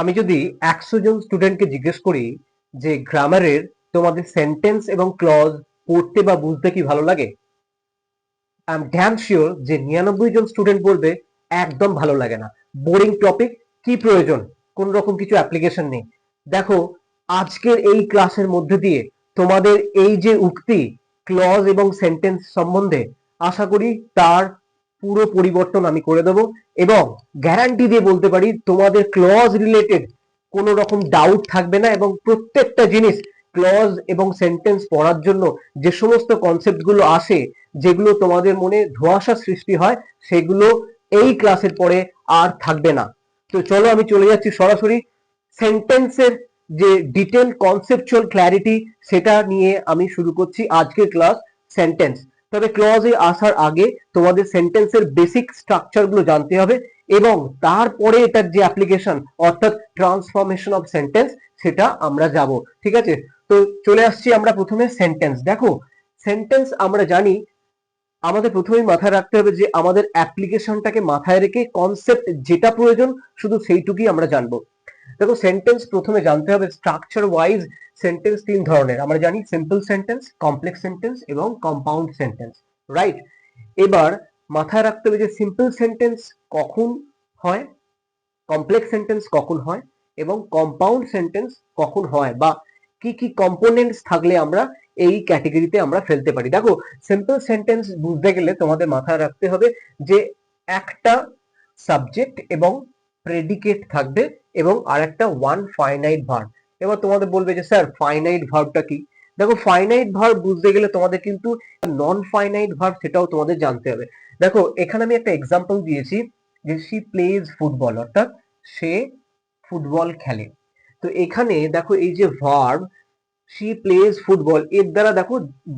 আমি যদি 100 জন স্টুডেন্টকে জিজ্ঞেস করি যে গ্রামারের তোমাদের সেন্টেন্স এবং ক্লজ পড়তে বা বুঝতে কি ভালো লাগে, আই এম ড্যাম শিওর যে 99 জন স্টুডেন্ট বলবে একদম ভালো লাগে না, বোরিং টপিক, কি প্রয়োজন, কোন রকম কিছু অ্যাপ্লিকেশন নেই। দেখো, আজকের এই ক্লাসের মধ্যে দিয়ে তোমাদের এই যে উক্তি ক্লজ এবং সেন্টেন্স সম্বন্ধে আশা করি তার পুরো পরিবর্তন আমি করে দেব, এবং গ্যারান্টি দিয়ে বলতে পারি তোমাদের ক্লজ রিলেটেড কোনো রকম ডাউট থাকবে না, এবং প্রত্যেকটা জিনিস ক্লজ এবং সেন্টেন্স পড়ার জন্য যে সমস্ত কনসেপ্ট গুলো আসে, যেগুলো তোমাদের মনে ধোঁয়াশা সৃষ্টি হয়, সেগুলো এই ক্লাসের পরে আর থাকবে না। তো চলো আমি চলে যাচ্ছি সরাসরি সেন্টেন্সের যে ডিটেল কনসেপচুয়াল ক্ল্যারিটি, সেটা নিয়ে আমি শুরু করছি আজকের ক্লাস সেন্টেন্স। তবে ক্লজে আসার আগে তোমাদের সেন্টেন্সের বেসিক স্ট্রাকচার গুলো জানতে হবে, এবং তারপরে এটার যে অ্যাপ্লিকেশন অর্থাৎ ট্রান্সফরমেশন অফ সেন্টেন্স, সেটা আমরা যাব। ঠিক আছে, তো চলে আসছি আমরা প্রথমে সেন্টেন্স। দেখো, সেন্টেন্স আমরা জানি, আমাদের প্রথমেই মাথায় রাখতে হবে যে আমাদের অ্যাপ্লিকেশনটাকে মাথায় রেখে কনসেপ্ট যেটা প্রয়োজন শুধু সেইটুকুই আমরা জানবো। দেখো, সেন্টেন্স প্রথমে জানতে হবে স্ট্রাকচার ওয়াইজ। সেন্টেন্স তিন ধরনের আমরা জানি: সিম্পল সেন্টেন্স, কমপ্লেক্স সেন্টেন্স এবং কম্পাউন্ড সেন্টেন্স, রাইট? এবার মাথায় রাখতে হবে যে সিম্পল সেন্টেন্স কখন হয়, কমপ্লেক্স সেন্টেন্স কখন হয়, এবং কম্পাউন্ড সেন্টেন্স কখন হয়, বা কি কি কম্পোনেন্টস থাকলে আমরা এই ক্যাটাগরিতে আমরা ফেলতে পারি। দেখো, সিম্পল সেন্টেন্স বুঝতে গেলে তোমাদের মাথায় রাখতে হবে যে একটা সাবজেক্ট এবং প্রেডিকেট থাকবে, এবং আরেকটা ওয়ান ফাইনাইট ভার্ব। এবার তোমাদের বলবে যে স্যার ফাইনাইট ভার্বটা কি? দেখো, ফাইনাইট ভার্ব বুঝতে গেলে তোমাদের কিন্তু নন ফাইনাইট ভার্ব সেটাও তোমাদের জানতে হবে। দেখো, এখানে আমি একটা এক্সাম্পল দিয়েছি যে শি প্লেজ ফুটবল, অর্থাৎ সে ফুটবল খেলে। তো এখানে দেখো, এই যে ভার্ব শি প্লেজ ফুটবল, এর দ্বারা দেখো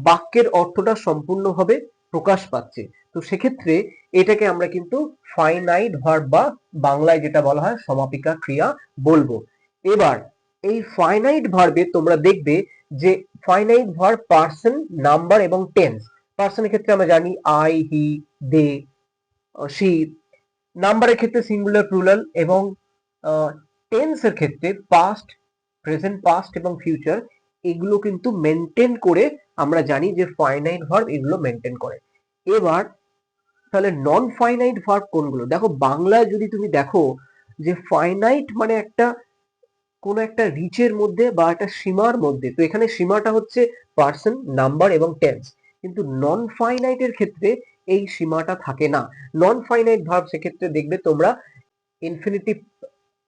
বাক্যের অর্থটা সম্পূর্ণভাবে প্রকাশ পাচ্ছে। তো সেক্ষেত্রে এটাকে আমরা কিন্তু ফাইনাইট ভার্ব বা বাংলায় যেটা বলা হয় সমাপিকা ক্রিয়া বলবো। এবার এই ফাইনাইট ভার্বে তোমরা দেখবে যে ফাইনাইট ভার্ব পার্সন, নাম্বার এবং টেন্স। পার্সনের ক্ষেত্রে আমরা জানি আই, হি, দে, শি। নাম্বারের ক্ষেত্রে সিঙ্গুলার, প্লুরাল, এবং টেন্সের ক্ষেত্রে পাস্ট, প্রেজেন্ট, পাস্ট এবং ফিউচার। এগুলো কিন্তু মেনটেন করে আমরা জানি যে ফাইনাইট ভার্ব এগুলো মেনটেন করে। এবার তাহলে নন ফাইনাইট ভার্ব কোনগুলো? দেখো, বাংলায় যদি তুমি দেখো যে ফাইনাইট মানে একটা কোন একটা রিচের মধ্যে বা একটা সীমার মধ্যে, তো এখানে সীমাটা হচ্ছে পার্সন, নাম্বার এবং টেন্স। কিন্তু নন ফাইনাইটের ক্ষেত্রে এই সীমাটা থাকে না। নন ফাইনাইট ভার্ব সেক্ষেত্রে দেখবে তোমরা ইনফিনিটিভ,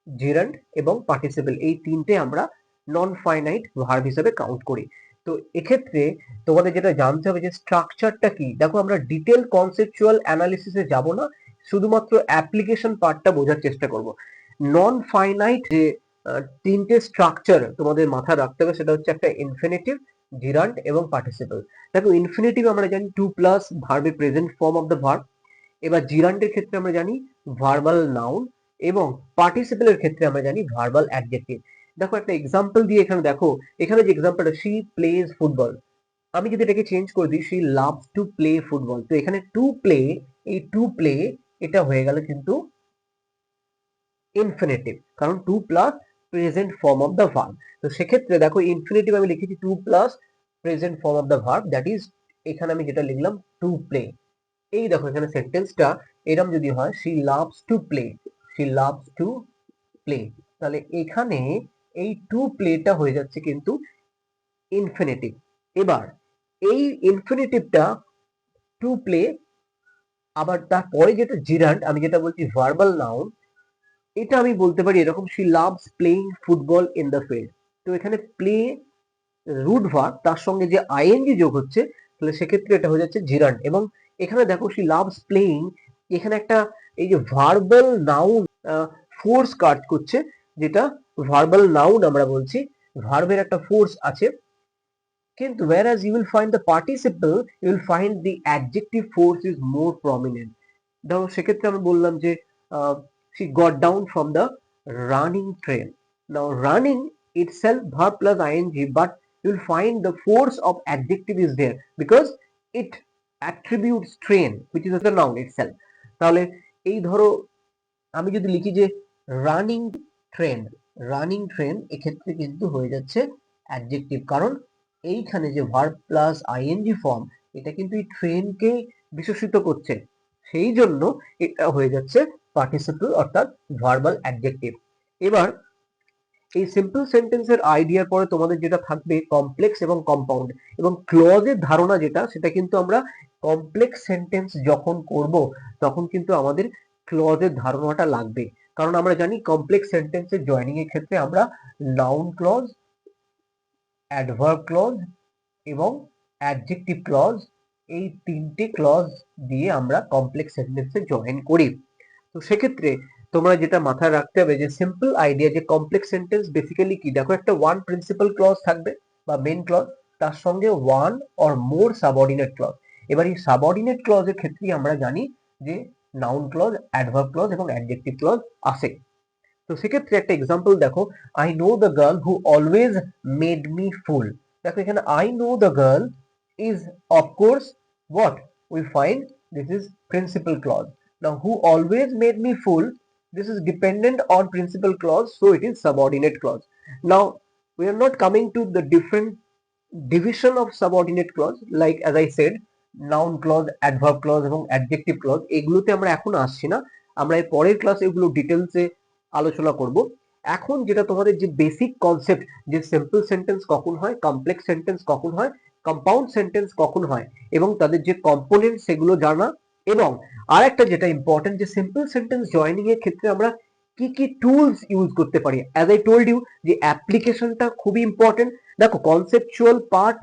জেরান্ড এবং পার্টিসিপল, এই তিনটে আমরা নন ফাইনাইট ভার্ব হিসেবে কাউন্ট করি। তো এক্ষেত্রে তোমাদের যেটা জানতে হবে যে স্ট্রাকচারটা কি। দেখো, আমরা ডিটেল কনসেপচুয়াল অ্যানালিসিসে যাব না, শুধুমাত্র অ্যাপ্লিকেশন পার্টটা বোঝার চেষ্টা করব। নন ফাইনাইট যে তিনটে স্ট্রাকচার তোমাদের মাথায় রাখতে হবে, সেটা হচ্ছে একটা ইনফিনিটিভ, জিরান্ড এবং পার্টিসিপল। দেখো, ইনফিনিটিভ আমরা জানি টু প্লাস ভার্বে present form of the verb. এবার জিরান্ডের ক্ষেত্রে আমরা জানি ভার্বাল নাউন, এবং পার্টিসিপেলের ক্ষেত্রে আমরা জানি ভার্বাল অ্যাডজেক্টিভ। দেখো, একটা এক্সাম্পল দিয়ে এখানে দেখো, এখানে যে এক্সাম্পলটা শি প্লেজ ফুটবল, আমি যদি এটাকে চেঞ্জ করে দিই she loves to play football, তো এখানে টু প্লে, এই টু প্লে এটা হয়ে গেল কিন্তু ইনফিনিটিভ, কারণ to plus present form of the verb. তো সেক্ষেত্রে দেখো, ইনফিনিটিভ আমি লিখেছি to plus present form of the verb, that is এখানে আমি যেটা লিখলাম টু প্লে। এই দেখো, এখানে সেন্টেন্সটা এরকম যদি হয় she loves to play, she loves to play, তাহলে এখানে এই টু প্লেটা হয়ে যাচ্ছে কিন্তু ইনফিনিটিভ। এবার এই ইনফিনিটিভটা টু প্লে, আবার তারপরে যেটা জিরান্ড, আমি যেটা বলছি ভার্বাল নাউন, এটা আমি বলতে পারি এরকম she loves playing football in the field. তো এখানে প্লে রুট ভার্ব, তার সঙ্গে যে আইএনজি যোগ হচ্ছে, তাহলে সেক্ষেত্রে এটা হয়ে যাচ্ছে জিরান্ড। এবং এখানে দেখো শি লাভস প্লেইং, এখানে একটা এই যে ভার্বাল নাউন ফোর্স কাজ করছে, যেটা ভার্বাল নাউন আমরা বলছি, ভার্বের একটা ফোর্স আছে। কিন্তু whereas you will find the participle, you will find the adjective force is more prominent. ধরো, সেক্ষেত্রে আমি বললাম যে she got down from the running train. Now running itself verb plus ing, but you will find the force of adjective is there because it attributes train, which is the noun itself. তাহলে এই ধরো, আমি যদি লিখি যে running train, running train এক্ষেত্রে কিন্তু হয়ে যাচ্ছে অ্যাডজেক্টিভ, কারণ এইখানে যে ভার্ব প্লাস আইএনজি ফর্ম এটা কিন্তু এই ট্রেনকে বিশেষিত করছে, সেই জন্য এটা হয়ে যাচ্ছে পার্টিসিপল অর্থাৎ ভার্বাল অ্যাডজেক্টিভ। এবার এই সিম্পল সেন্টেন্সের আইডিয়ার পরে তোমাদের যেটা থাকবে কমপ্লেক্স এবং কম্পাউন্ড, এবং ক্লজের ধারণা যেটা সেটা কিন্তু আমরা কমপ্লেক্স সেন্টেন্স যখন করব তখন কিন্তু আমাদের ক্লজের ধারণাটা লাগবে, কারণ আমরা জানি কমপ্লেক্স সেন্টেন্সের জয়েনিং এর ক্ষেত্রে আমরা নাউন ক্লজ, অ্যাডভার্ব ক্লজ এবং অ্যাডজেক্টিভ ক্লজ, এই তিনটে ক্লজ দিয়ে আমরা কমপ্লেক্স সেন্টেন্সে জয়েন করি। তো সেক্ষেত্রে তোমরা যেটা মাথায় রাখতে হবে যে সিম্পল আইডিয়া যে কমপ্লেক্স সেন্টেন্স বেসিক্যালি কি, দেখো একটা ওয়ান প্রিন্সিপাল ক্লজ থাকবে বা মেইন ক্লজ, তার সঙ্গে one or more subordinate clause. এবার এই সাবঅর্ডিনেট ক্লজের ক্ষেত্রে আমরা জানি যে নাউন ক্লজ, অ্যাডভার্ব ক্লজ এবং অ্যাডজেক্টিভ ক্লজ আসে। তো সেক্ষেত্রে একটা এক্সাম্পল দেখো, I know the girl who always made me fool. দেখো এখানে I know the girl is of course what we find this is principal clause. Now who always made me fool, this is dependent on principal clause, so it is subordinate clause. Now we are not coming to the different division of subordinate clause, like as I said noun clause, adverb clause এবং adjective clause, এগুলোতে আমরা এখন আসছি না, আমরা এর পরের ক্লাসে এগুলো ডিটেলসে আলোচনা করব। এখন যেটা তোমাদের যে বেসিক কনসেপ্ট যে সিম্পল সেন্টেন্স কখন হয়, কমপ্লেক্স সেন্টেন্স কখন হয়, কম্পাউন্ড সেন্টেন্স কখন হয় এবং তাদের যে কম্পোনেন্ট সেগুলো জানা, এবং আরেকটা যেটা ইম্পর্টেন্ট যে সিম্পল সেন্টেন্স জয়েনিং এর ক্ষেত্রে আমরা কি কি টুলস ইউজ করতে পারি। অ্যাজ আই টোল্ড ইউ যে অ্যাপ্লিকেশনটা খুবই ইম্পর্টেন্ট। দেখো কনসেপচুয়াল পার্ট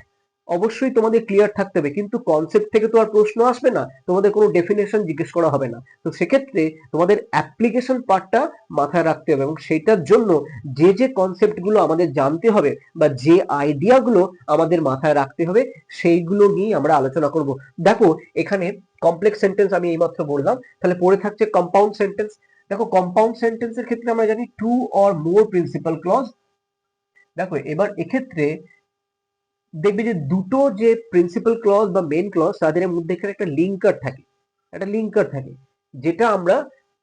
অবশ্যই তোমাদের ক্লিয়ার থাকতে হবে, কিন্তু কনসেপ্ট থেকে তো আর প্রশ্ন আসবে না, তোমাদের কোনো ডেফিনেশন জিজ্ঞেস করা হবে না। তো সেক্ষেত্রে তোমাদের অ্যাপ্লিকেশন পার্টটা মাথায় রাখতে হবে, এবং সেটার জন্য যে যে কনসেপ্টগুলো আমাদের জানতে হবে বা যে আইডিয়াগুলো আমাদের মাথায় রাখতে হবে সেইগুলো নিয়ে আমরা আলোচনা করব। দেখো এখানে কমপ্লেক্স সেন্টেন্স আমি এইমাত্র বললাম, তাহলে পড়ে থাকছে কম্পাউন্ড সেন্টেন্স। দেখো কম্পাউন্ড সেন্টেন্সের ক্ষেত্রে আমরা জানি two or more principal clause. দেখো এবার এক্ষেত্রে দেখবে যে দুটো যে প্রিন্সিপাল ক্লজ বা মেন ক্লজ তাদের মধ্যে এখানে একটা লিঙ্কার থাকে, একটা লিঙ্কার থাকে, যেটা আমরা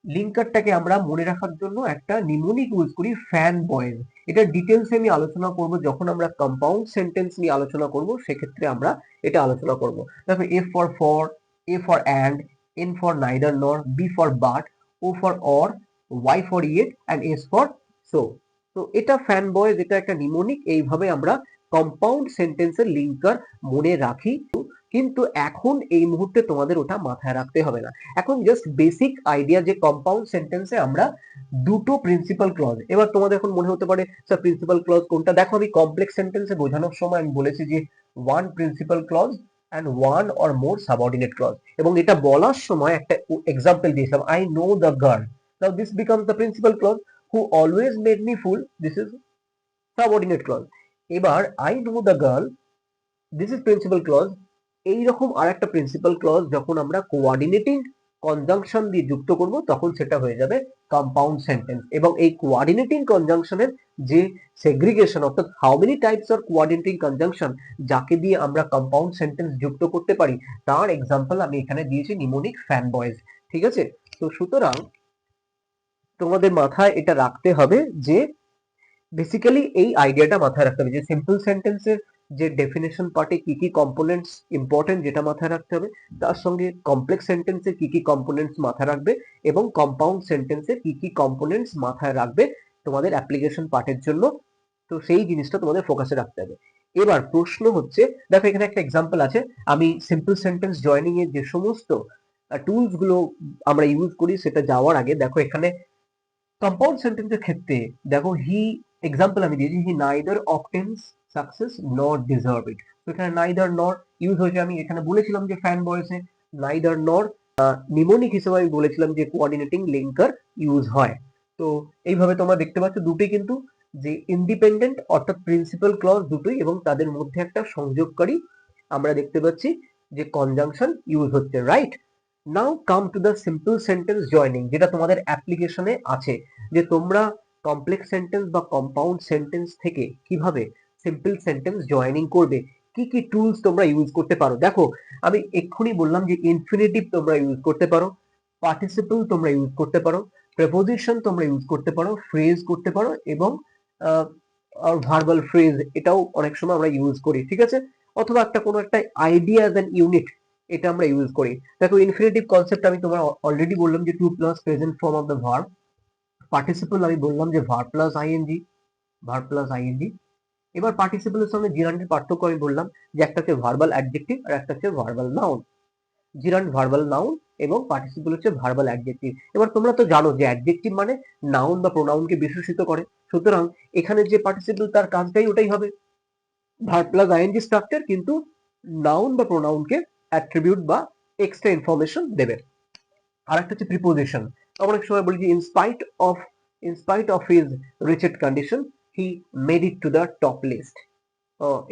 লিঙ্কারটাকে আমরা মনে রাখার জন্য একটা নিমোনিক ইউজ করি ফ্যান বয়েজ। এটা ডিটেলসে আমি আলোচনা করব যখন আমরা কম্পাউন্ড সেন্টেন্স নিয়ে আলোচনা করব, সেক্ষেত্রে আমরা এটা আলোচনা করব। দেখো A for, A for and, N for neither nor, B for but, O for or, Y for yet and S for so. তো এটা ফ্যান বয়েজ, এটা একটা নিমোনিক, এইভাবে আমরা কম্পাউন্ড সেন্টেন্সের লিঙ্কার মনে রাখি। কিন্তু এখন এই মুহূর্তে তোমাদের ওটা মাথায় রাখতে হবে না, এখন জাস্ট বেসিক আইডিয়া যে কম্পাউন্ড সেন্টেন্সে আমরা দুটো প্রিন্সিপাল ক্লজ। এবার তোমাদের এখন মনে হতে পারে স্যার প্রিন্সিপাল ক্লজ কোনটা, দেখো আমি কমপ্লেক্স সেন্টেন্সে বোঝানোর সময় আমি বলেছি যে one principal clause and one or more subordinate clause, এবং এটা বলার সময় একটা এক্সাম্পল দিয়েছিলাম I know the girl, now this becomes the principal clause, who always made me fool, this is subordinate clause. এবার I know the girl, this is principal clause. এইরকম আর একটা প্রিন্সিপাল ক্লজ যখন আমরা কোঅর্ডিনেটিং কনজাংশন দিয়ে যুক্ত করব তখন সেটা হয়ে যাবে কম্পাউন্ড সেন্টেন্স। এবং এই কোঅর্ডিনেটিং কনজাংশনের যে সেগ্রিগেশন, অর্থাৎ how many types of coordinating conjunction যাকে দিয়ে আমরা কম্পাউন্ড সেন্টেন্স যুক্ত করতে পারি তার এক্সাম্পল আমি এখানে দিয়েছি নিমোনিক ফ্যান বয়েজ। ঠিক আছে, তো সুতরাং তোমাদের মাথায় এটা রাখতে হবে যে বেসিক্যালি এই আইডিয়াটা মাথায় রাখতে হবে যে সিম্পল সেন্টেন্সের যে ডেফিনেশন পার্টে কি কি কম্পোনেন্টস ইম্পর্টেন্ট যেটা মাথায় রাখতে হবে, তার সঙ্গে কমপ্লেক্স সেন্টেন্সের কি কি কম্পোনেন্টস মাথায় রাখবে এবং কম্পাউন্ড সেন্টেন্সের কি কি কম্পোনেন্টস মাথায় রাখবে তোমাদের অ্যাপ্লিকেশন পার্টের জন্য। তো সেই জিনিসটা তোমাদের ফোকাসে রাখতে হবে। এবার প্রশ্ন হচ্ছে, দেখো এখানে একটা এক্সাম্পল আছে, আমি সিম্পল সেন্টেন্স জয়েনিং এর যে সমস্ত টুলস গুলো আমরা ইউজ করি সেটা যাওয়ার আগে দেখো এখানে কম্পাউন্ড সেন্টেন্সের ক্ষেত্রে দেখো হি এক্সাম্পল আমি দিয়েছি, হি নাইদার অবটেন্স সাকসেস নর ডিজার্ভ ইট। তো এখানে নাইদার নর ইউজ হয়েছে, আমি এখানে বলেছিলাম যে ফ্যান বয়েসে নাইদার নর নিমোনিক হিসেবে আমি বলেছিলাম যে কোঅর্ডিনেটিং লিঙ্কার ইউজ হয়। তো এইভাবে তোমরা দেখতে পাচ্ছ দুটোই কিন্তু যে ইন্ডিপেন্ডেন্ট অর্থাৎ প্রিন্সিপাল ক্লজ দুটোই, এবং তাদের মধ্যে একটা সংযোগকারী আমরা দেখতে পাচ্ছি যে কনজাংশন ইউজ হচ্ছে, right. Now come to the simple sentence joining, যেটা তোমাদের অ্যাপ্লিকেশনে আছে যে তোমরা কমপ্লেক্স সেন্টেন্স বা কম্পাউন্ড সেন্টেন্স থেকে কিভাবে সিম্পল সেন্টেন্স জয়নিং করবে, কি কি টুলস তোমরা ইউজ করতে পারো। দেখো আমি এক্ষুনি বললাম যে ইনফিনিটিভ তোমরা ইউজ করতে পারো, পার্টিসিপল তোমরা ইউজ করতে পারো, প্রেপোজিশন তোমরা ইউজ করতে পারো, ফ্রেজ করতে পারো, এবং ভার্বাল ফ্রেজ এটাও অনেক সময় আমরা ইউজ করি, ঠিক আছে? অথবা কোনো একটা আইডিয়া অ্যাজ অ্যান ইউনিট, এটা আমরা ইউজ করি। দেখো ইনফিনিটিভ কনসেপ্ট আমি তোমার অলরেডি বললাম যে to plus present form of the verb. Participle আমি বললাম যে verb plus ING, verb plus ING. এবার পার্টিসিপলের সঙ্গে জিরান্ডের পার্থক্য আমি বললাম যে একটা হচ্ছে ভার্বাল অ্যাডজেক্টিভ আর একটা হচ্ছে ভার্বাল নাউন। জিরান্ড ভার্বাল নাউন এবং পার্টিসিপল হচ্ছে ভার্বাল অ্যাডজেক্টিভ। এবার তোমরা তো জানো যে অ্যাডজেক্টিভ মানে নাউন বা প্রোনাউনকে বিশেষিত করে, সুতরাং এখানে যে পার্টিসিপল তার কাজটাই ওটাই হবে, ভার্ব প্লাস আইএনজি স্ট্রাকচার, কিন্তু নাউন বা প্রোনাউনকে অ্যাট্রিবিউট বা এক্সট্রা ইনফরমেশন দেবে। আর একটা হচ্ছে প্রিপোজিশন। আমরা অনেক সময় বলি যে in spite of his wretched condition he made it to the top list.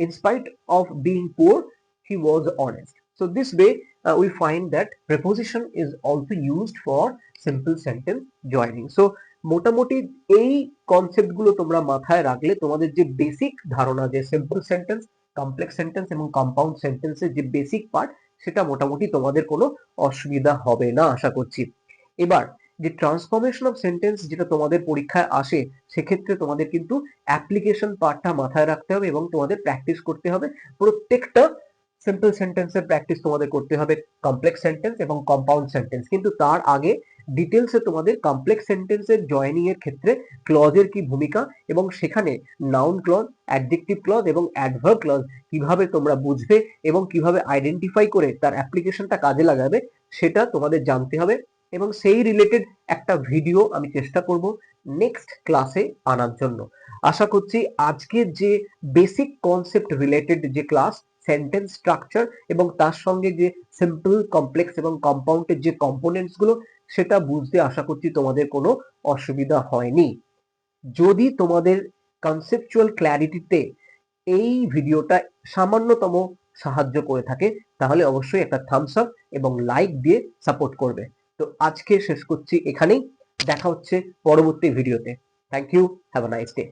In spite of being poor he was honest. So this way we find that preposition is also used for simple sentence joining. So মোটামুটি এই concept গুলো তোমরা মাথায় রাখলে তোমাদের যে basic ধারণা যে সিম্পল সেন্টেন্স, কমপ্লেক্স সেন্টেন্স এবং কম্পাউন্ড সেন্টেন্সের যে বেসিক পার্ট, সেটা মোটামুটি তোমাদের কোনো অসুবিধা হবে না আশা করছি। এবার যে ট্রান্সফরমেশন অফ সেন্টেন্স যেটা তোমাদের পরীক্ষায় আসে, সেক্ষেত্রে তোমাদের কিন্তু অ্যাপ্লিকেশন পার্টটা মাথায় রাখতে হবে এবং তোমাদের প্র্যাকটিস করতে হবে। প্রত্যেকটা সিম্পল সেন্টেন্সের প্র্যাকটিস তোমাদের করতে হবে, কমপ্লেক্স সেন্টেন্স এবং কম্পাউন্ড সেন্টেন্স। কিন্তু তার আগে ডিটেলসে তোমাদের কমপ্লেক্স সেন্টেন্সের জয়েনিং এর ক্ষেত্রে ক্লজের কি ভূমিকা এবং সেখানে নাউন ক্লজ, অ্যাডজেক্টিভ ক্লজ এবং অ্যাডভার্ব ক্লজ কিভাবে তোমরা বুঝবে এবং কিভাবে আইডেন্টিফাই করে তার অ্যাপ্লিকেশনটা কাজে লাগাবে, সেটা তোমাদের জানতে হবে। এবং সেই রিলেটেড একটা ভিডিও আমি চেষ্টা করব নেক্সট ক্লাসে আনার জন্য। আশা করছি আজকের যে বেসিক কনসেপ্ট রিলেটেড যে ক্লাস, সেন্টেন্স স্ট্রাকচার এবং তার সঙ্গে যে সিম্পল, কমপ্লেক্স এবং কম্পাউন্ডের যে কম্পোনেন্টস গুলো, সেটা বুঝতে আশা করছি তোমাদের কোনো অসুবিধা হয়নি। যদি তোমাদের কনসেপচুয়াল ক্ল্যারিটিতে এই ভিডিওটা সামান্যতম সাহায্য করে থাকে, তাহলে অবশ্যই একটা থামস আপ এবং লাইক দিয়ে সাপোর্ট করবে। তো আজকে শেষ করছি এখানেই, দেখা হচ্ছে পরবর্তী ভিডিওতে। Thank you, have a nice day.